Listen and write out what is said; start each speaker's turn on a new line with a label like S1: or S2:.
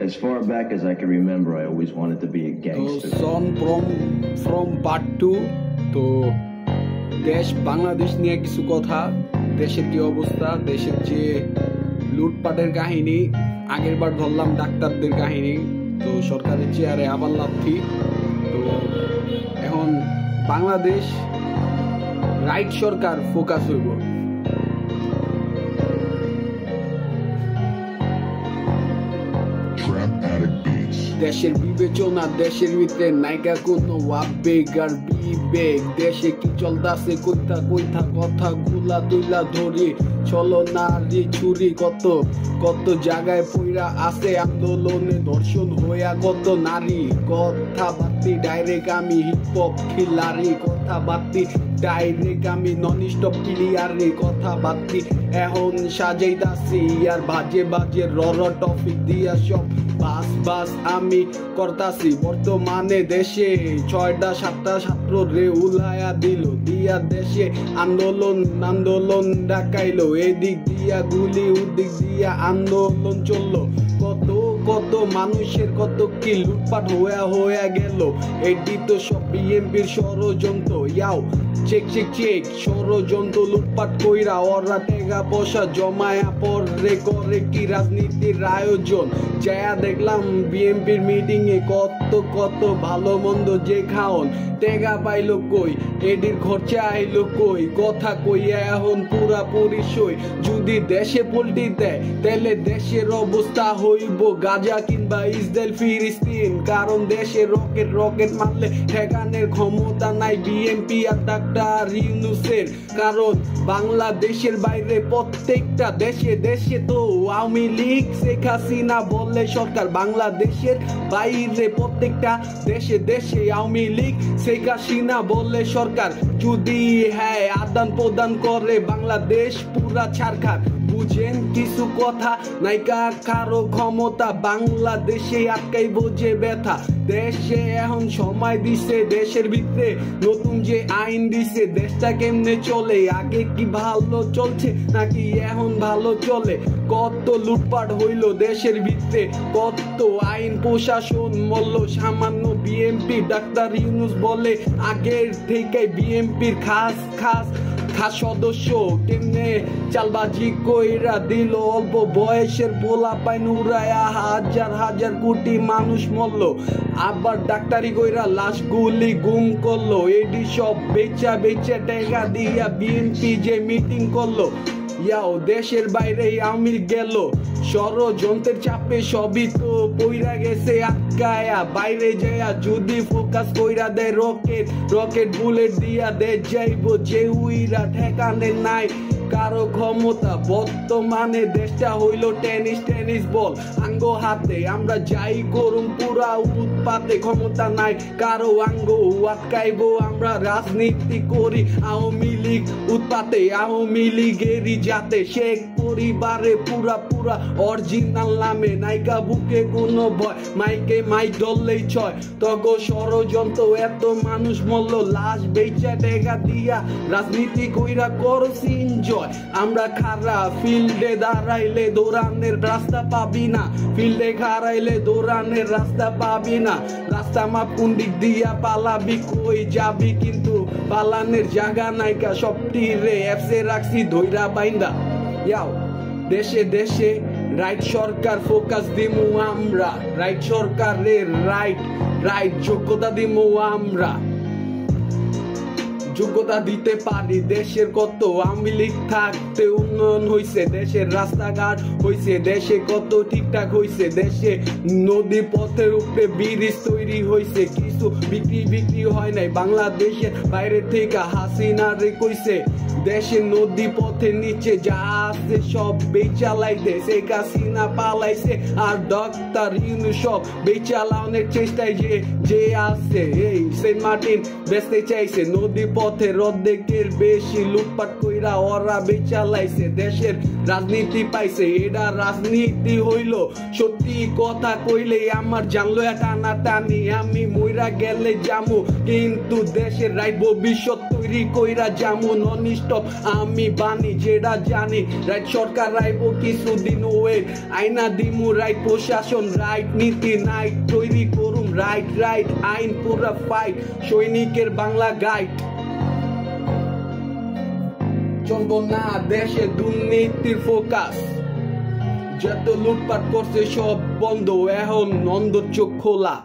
S1: As far back as I can remember, I always wanted to be a gangster.
S2: So son from part 2 তো দেশ বাংলাদেশ নিয়ে কিছু কথা, দেশের কি অবস্থা, দেশের যে লুটপাটের কাহিনী, আগের বার ধরলাম ডাক্তারদের কাহিনী, তো সরকারের চেয়ারে আবার লাথি। তো এখন বাংলাদেশ রাইট সরকার ফোকাস হইব। দেশের বিবেচনা, দেশের ভিতরে নাইকা কোনো আবেগ আর বিবেক, দেশে কি চলতাছে কইতা কইতা কথা গুলা তুইলা ধরি, চলো নারী ছুরি কত কত জায়গায় পইরা আছে আন্দোলনে ধর্ষণ হইয়া কত নারী, কথা বাতি ডাইরেক্ট আমি হিপহপ খিলারি, কথা বাতি ডাইরেক্ট আমি নন স্টপ ক্লিয়ারি, কথা বাতি এখন সাজাইতাছি আর বাজে বাজে টপিক দিয়া সব বাস বাস আমি করতাছি। বর্তমানে দেশে 6টা 7টা ছাত্র রে উলায়া দিল দিয়া দেশে আন্দোলন আন্দোলন ডাকাইলো, এদিক দিয়া গুলি ওদিক দিয়া আন্দোলন চললো, কত কত মানুষের কত কি লুটপাট হয়ে গেল, এটি তো সব বিএনপির ষড়যন্ত্র। ইয়াও চেক চেক চেক ষড়যন্ত্র লুটপাট কইরা ওরা টাকা পয়সা জমায়া পরে করে কি রাজনীতির আয়োজন। যায়া দেখলাম বিএনপির মিটিং এ কত কত ভালো মন্দ যে খাওন টেকা পাইলো কই, এডির খরচা আইলো কই, কথা কইয়া এখন পুরাপুরি সই। যদি দেশে পল্টি দেয় তাহলে দেশের অবস্থা হইব গাজা কিংবা ইসরায়েল ফিলিস্তিন, কারণ দেশে রকেট রকেট মারলে ঠেকানের ক্ষমতা নাই বিএনপি আর ডাক্তার ইউনূসের, কারণ বাংলাদেশের বাইরে প্রত্যেকটা দেশে দেশে তো আওয়ামী লীগ শেখ হাসিনা বললে সরকার, বাংলাদেশের বাইরে প্রত্যেকটা দেশে দেশে আওয়ামী লীগ শেখ হাসিনা বললে সরকার, যদি হ্যাঁ আদান প্রদান করে বাংলাদেশ পুরা ছারখার। বুঝেন কিছু কথা নাইকা কারো ক্ষমতা, বাংলাদেশে আটকাই বোঝে ব্যথা, দেশে এখন সময় দিছে, দেশের ভিতরে নতুন যে আইন দিছে, দেশটা কেমনে চলে, আগে কি ভালো চলছে নাকি এখন ভালো চলে, কত লুটপাট হইল দেশের ভিতরে, কত আইন প্রশাসন মল্ল সামান্য বিএনপি ডাক্তার ইউনূস বলে আগের থেকে বিএনপির খাস খাস খাস সদস্য কেমনে চালবাজি কইরা দিল, অল্প বয়সের পোলা পাইন উড়ায়া হাজার হাজার কোটি মানুষ মরল, আবার ডাক্তারি কইরা লাশ গুলি গুম করলো, এডি সব বেচা বেচা টাকা দিয়া বিএনপি যে মিটিং করলো। ইয়াও দেশের বাইরে আওয়ামী গেল ষড়যন্ত্রের চাপে সবই তো পইরা গেছে আটকায়া, বাইরে যায়া যদি ফোকাস কইরা দেয় রকেট রকেট বুলেট দিয়া দে যাইব যে উইরা ঠেকানে নাই কারো ক্ষমতা। বর্তমানে দেশটা হইল টেনিস টেনিস বল আঙ্গ হাতে, আমরা যাই করুম পুরা উৎপাতে, ক্ষমতা নাই কারো আঙ্গ আটকাইব, আমরা রাজনীতি করি আওয়ামী লীগ উৎপাতে, আওয়ামী লীগেরই যাতে শেখ পরিবারে পুরা পুরা অরিজিনাল নামে নাইকা বুকে কোনো ভয়, মাইকে মাইক ধরলেই ছয়, তগ ষড়যন্ত্র এত মানুষ মরল, লাশ বেচা টেকা দিয়া রাজনীতি কইরা করছি এনজয়। আমরা খারা ফিল্ডে দাঁড়াইলে দৌড়ানের রাস্তা পাবি না, ফিল্ডে খারাইলে দৌড়ানের রাস্তা পাবি না, রাস্তা মাপ কোন দিক দিয়া পালাবি কই যাবি, কিন্তু পালানের জায়গা নাইকা সবটি রে অ্যাপসে রাখছি ধইরা বাইন্দা। ইয়াও দেশে দেশে রাইট সরকার ফোকাস দিমু আমরা, রাইট সরকারের রাইট রাইট যোগ্যতা দিমু আমরা, যোগ্যতা দিতে পারি। দেশের কত আওয়ামী লীগ থাকতে উন্নয়ন হইছে, দেশের রাস্তাঘাট হইছে, দেশে কত ঠিকঠাক হইছে, দেশে নদী পথের উপরে ব্রিজ তৈরি হইছে, কিছু বিক্রি হয় নাই, বাংলাদেশের বাইরে থেকে হাসিনা রে কইছে দেশের নদী পথের নিচে যা আছে সব বেচালাইতে, শেখ হাসিনা পালাইছে আর ডাক্তার ইউনূস সব বেচালানোর চেষ্টায় যে আছে, এই সেন্ট মার্টিন বেচতে চাইছে, নদী পথের অর্ধেকের বেশি লুটপাট কইরা ওরা বেচালাইছে, দেশের রাজনীতি পাইছে, এটা রাজনীতি হইল সত্যি কথা কইলে আমার জানলো টানা টানি, আমি মইরা গেলে জামু কিন্তু দেশের রাইট ভবিষ্যৎ তৈরি কইরা যেমন অনিষ্টপ আমি বানি যেটা জানি রাইট সরকার রাইব কিছুদিন ওয়েট আইনা দিমু রাইট প্রশাসন রাইট নীতি নাইট তৈরি করুম রাইট রাইট আইন পুরা ফাইট সৈনিকের বাংলা গাইড চলবো না দেশে দুর্নীতির ফোকাস যত লুটপাট করছে সব বন্ধ এখন নন্দ চোখ খোলা